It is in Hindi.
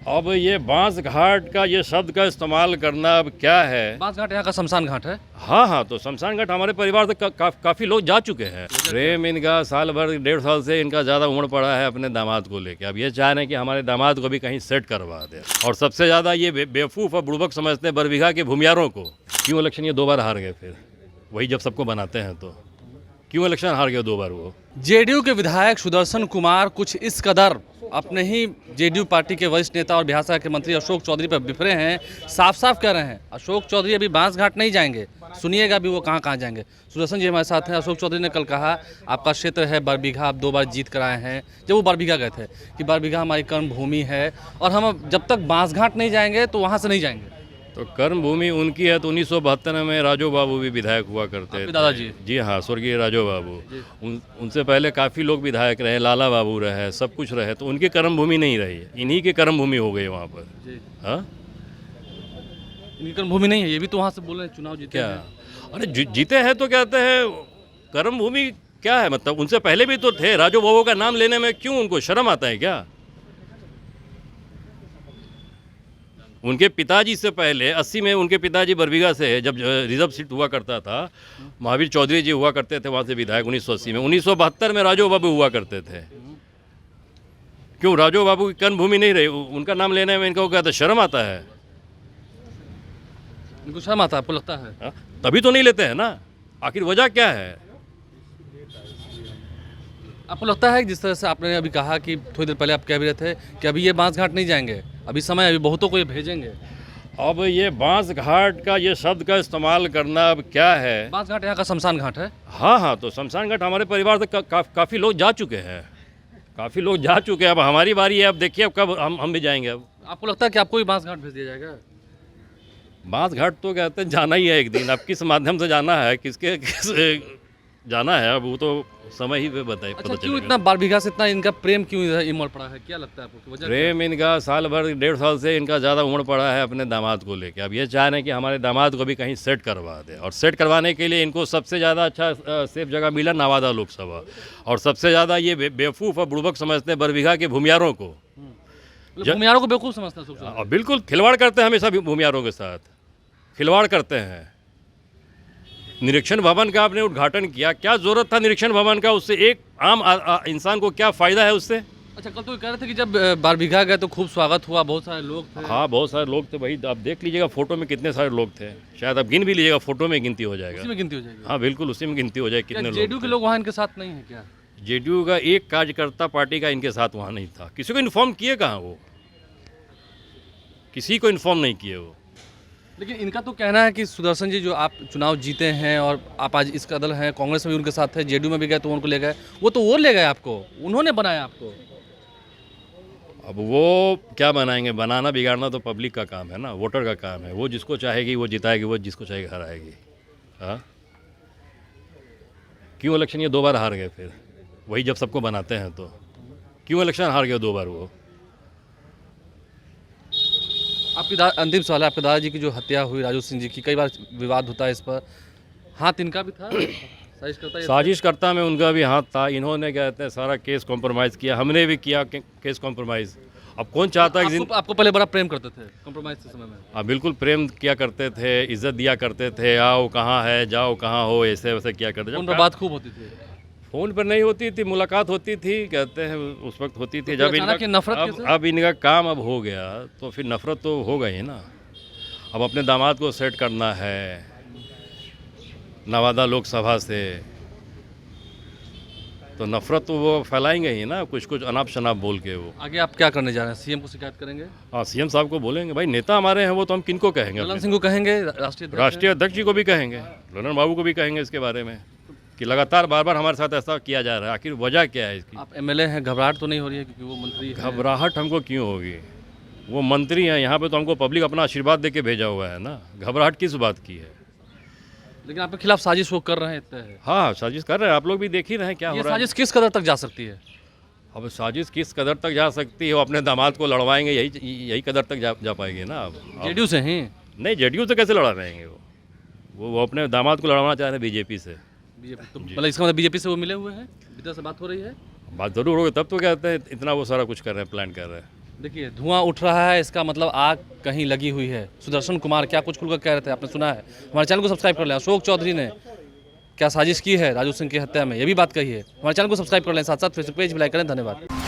अब ये बांस घाट का ये शब्द का इस्तेमाल करना अब क्या है। बांस घाट यहाँ का शमशान घाट है। हाँ, तो शमशान घाट हमारे परिवार से काफ़ी लोग जा चुके हैं। प्रेम इनका साल भर 1.5 साल से इनका ज़्यादा उमड़ पड़ा है अपने दामाद को लेके। अब ये चाह रहे हैं कि हमारे दामाद को भी कहीं सेट करवा दे। और सबसे ज़्यादा ये बेवकूफ़ और बुड़बक समझते हैं बरबीघा के भूमियारों को। क्यों इलेक्शन ये 2 बार हार गए? फिर वही जब सबको बनाते हैं तो क्यों इलेक्शन हार गए 2 बार वो? जेडीयू के विधायक सुदर्शन कुमार कुछ इस कदर अपने ही जेडीयू पार्टी के वरिष्ठ नेता और बिहार सरकार के मंत्री अशोक चौधरी पर बिफरे हैं, साफ साफ कह रहे हैं अशोक चौधरी अभी बांस घाट नहीं जाएंगे। सुनिएगा अभी वो कहाँ जाएंगे। सुदर्शन जी हमारे साथ हैं। अशोक चौधरी ने कल कहा आपका क्षेत्र है बरबीघा, आप 2 बार जीत कर आए हैं। जब वो बरबीघा गए थे कि बरबीघा हमारी कर्म भूमि है और हम जब तक बांस घाट नहीं जाएंगे तो वहाँ से नहीं जाएंगे। तो कर्म भूमि उनकी है। तो 1972 में राजो बाबू भी विधायक हुआ करते थे। दादाजी? जी हाँ, स्वर्गीय राजो बाबू। उनसे पहले काफ़ी लोग विधायक रहे, लाला बाबू रहे, सब कुछ रहे। तो उनकी कर्म भूमि नहीं रही, इन्हीं की कर्म भूमि हो गई वहाँ पर। हाँ, इनकी कर्म भूमि नहीं है। ये भी तो वहाँ से बोल रहे हैं चुनाव जीते क्या? हैं। अरे जीते हैं तो कहते हैं कर्म भूमि क्या है? मतलब उनसे पहले भी तो थे। राजो बाबू का नाम लेने में क्यों उनको शर्म आता है क्या? उनके पिताजी से पहले 80 में उनके पिताजी बरबीघा से, जब रिजर्व सीट हुआ करता था, महावीर चौधरी जी हुआ करते थे वहाँ से विधायक 1980 में। 1972 में राजो बाबू हुआ करते थे। क्यों राजो बाबू की कर्म भूमि नहीं रही? उनका नाम लेने में इनको कहते शर्म आता है। इनको शर्म आता है, आपको लगता है? हा? तभी तो नहीं लेते हैं ना। आखिर वजह क्या है? आपको लगता है कि जिस तरह से आपने अभी कहा कि थोड़ी देर पहले आप कह भी रहे थे कि अभी ये बांस घाट नहीं जाएंगे, अभी समय, अभी बहुतों को ये भेजेंगे। अब ये बांस घाट का ये शब्द का इस्तेमाल करना अब क्या है। बांस घाट यहाँ का शमशान घाट है। हाँ, तो शमशान घाट हमारे परिवार से काफ़ी लोग जा चुके हैं। काफ़ी लोग जा चुके हैं। अब हमारी बारी है। अब देखिए अब कब हम भी जाएंगे। अब आपको लगता है कि आपको भी बांस घाट भेज दिया जाएगा? बांस घाट तो कहते हैं जाना ही है एक दिन। अब किस माध्यम से जाना है, किस जाना है, अब वो तो समय ही पे बताए। अच्छा, क्यों इतना बरबीघा से इतना इनका प्रेम क्यों इधर उमड़ पड़ा है? क्या लगता है आपको? वजह प्रेम इनका साल भर 1.5 साल से इनका ज़्यादा उमड़ पड़ा है अपने दामाद को लेके। अब ये चाह रहे हैं कि हमारे दामाद को भी कहीं सेट करवा दे। और सेट करवाने के लिए इनको सबसे ज़्यादा अच्छा सेफ जगह मिला नवादा लोकसभा। और सबसे ज़्यादा ये बेवकूफ़ और बुड़बक समझते हैं बरबीघा के भूमियारों को। भूमियारों को बेवकूफ़ समझता है? और बिल्कुल खिलवाड़ करते हैं हमेशा भूमियारों के साथ, खिलवाड़ करते हैं। निरीक्षण भवन का आपने उद्घाटन किया, क्या जरूरत था निरीक्षण भवन का? उससे एक आम इंसान को क्या फ़ायदा है उससे? अच्छा, कल तो कह रहे थे कि जब बरबीघा गए तो खूब स्वागत हुआ, बहुत सारे लोग थे। हाँ, बहुत सारे लोग थे। वही आप देख लीजिएगा फोटो में कितने सारे लोग थे। शायद आप गिन भी लीजिएगा, फोटो में गिनती हो जाएगा। उसी में गिनती हो जाएगी? हाँ बिल्कुल, उसी में गिनती हो जाएगी कितने लोग। जेडीयू के लोग वहाँ इनके साथ नहीं है क्या? जेडीयू का एक कार्यकर्ता पार्टी का इनके साथ वहाँ नहीं था। किसी को इन्फॉर्म किए कहाँ वो? किसी को इन्फॉर्म नहीं किए वो। लेकिन इनका तो कहना है कि सुदर्शन जी जो आप चुनाव जीते हैं और आप आज इस कदर हैं, कांग्रेस में भी उनके साथ है, जेडीयू में भी गए तो उनको ले गए, वो ले गए आपको, उन्होंने बनाया आपको। अब वो क्या बनाएंगे? बनाना बिगाड़ना तो पब्लिक का काम है ना, वोटर का काम है। वो जिसको चाहेगी वो जिताएगी, वो जिसको चाहेगी हराएगी। हाँ, क्यों इलेक्शन ये 2 बार हार गए? फिर वही जब सबको बनाते हैं तो क्यों इलेक्शन हार गए 2 बार वो? आपकी अंतिम सवाल है, आपके दादाजी की जो हत्या हुई राजू सिंह जी की, कई बार विवाद होता है इस पर, हाथ इनका भी था? साजिशकर्ता में उनका भी हाथ था। इन्होंने कहते हैं सारा केस कॉम्प्रोमाइज़ किया। हमने भी किया केस कॉम्प्रोमाइज़। अब कौन चाहता है कि आपको पहले बड़ा प्रेम करते थे कॉम्प्रोमाइज़ के समय में? हाँ बिल्कुल, प्रेम किया करते थे, इज्जत दिया करते थे। आओ कहाँ है, जाओ कहाँ हो, ऐसे वैसे किया करते थे। उन पर बात खूब होती थी? फ़ोन पर नहीं होती थी, मुलाकात होती थी, कहते हैं उस वक्त होती थी। जब इनका नफरत अब इनका काम अब हो गया तो फिर नफरत तो हो गई ना। अब अपने दामाद को सेट करना है नवादा लोकसभा से, तो नफरत तो वो फैलाएंगे ही ना, कुछ अनाप शनाप बोल के। वो आगे आप क्या करने जा रहे हैं? सीएम को शिकायत करेंगे? हाँ, सीएम साहब को बोलेंगे। भाई नेता हमारे हैं वो, तो हम किनको कहेंगे? ललन सिंह को कहेंगे, राष्ट्रीय अध्यक्ष जी को भी कहेंगे, ललन बाबू को भी कहेंगे इसके बारे में कि लगातार बार हमारे साथ ऐसा किया जा रहा है। आखिर वजह क्या है इसकी? आप एमएलए हैं, घबराहट तो नहीं हो रही है क्योंकि वो मंत्री हैं? घबराहट हमको क्यों होगी? वो मंत्री हैं, यहाँ पे तो हमको पब्लिक अपना आशीर्वाद दे के भेजा हुआ है ना। घबराहट किस बात की है? लेकिन आपके खिलाफ साजिश वो कर रहे हैं, इतना है। हाँ, साजिश कर रहे हैं। आप लोग भी देख ही रहे हैं क्या हो रहा है। साजिश किस कदर तक जा सकती है? अब साजिश किस कदर तक जा सकती है? वो अपने दामाद को लड़वाएंगे, यही कदर तक जा पाएंगे ना। अब जेडीयू से ही नहीं, जेडीयू से कैसे लड़ा रहेंगे? वो अपने दामाद को लड़वाना चाह रहे हैं बीजेपी से। तो मतलब इसका मतलब बीजेपी से वो मिले हुए हैं, विद्या से बात हो रही है? बात जरूर होगी, तब तो कहते हैं इतना वो सारा कुछ कर रहे हैं, प्लान कर रहे हैं। देखिए धुआं उठ रहा है, इसका मतलब आग कहीं लगी हुई है। सुदर्शन कुमार क्या कुछ खुलकर कह रहे थे, आपने सुना है। हमारे चैनल को सब्सक्राइब कर लें। अशोक चौधरी ने क्या साजिश की है राजू सिंह की हत्या में, ये भी बात कही है। हमारे चैनल को सब्सक्राइब कर लें, साथ साथ फेसबुक पेज भी लाइक करें। धन्यवाद।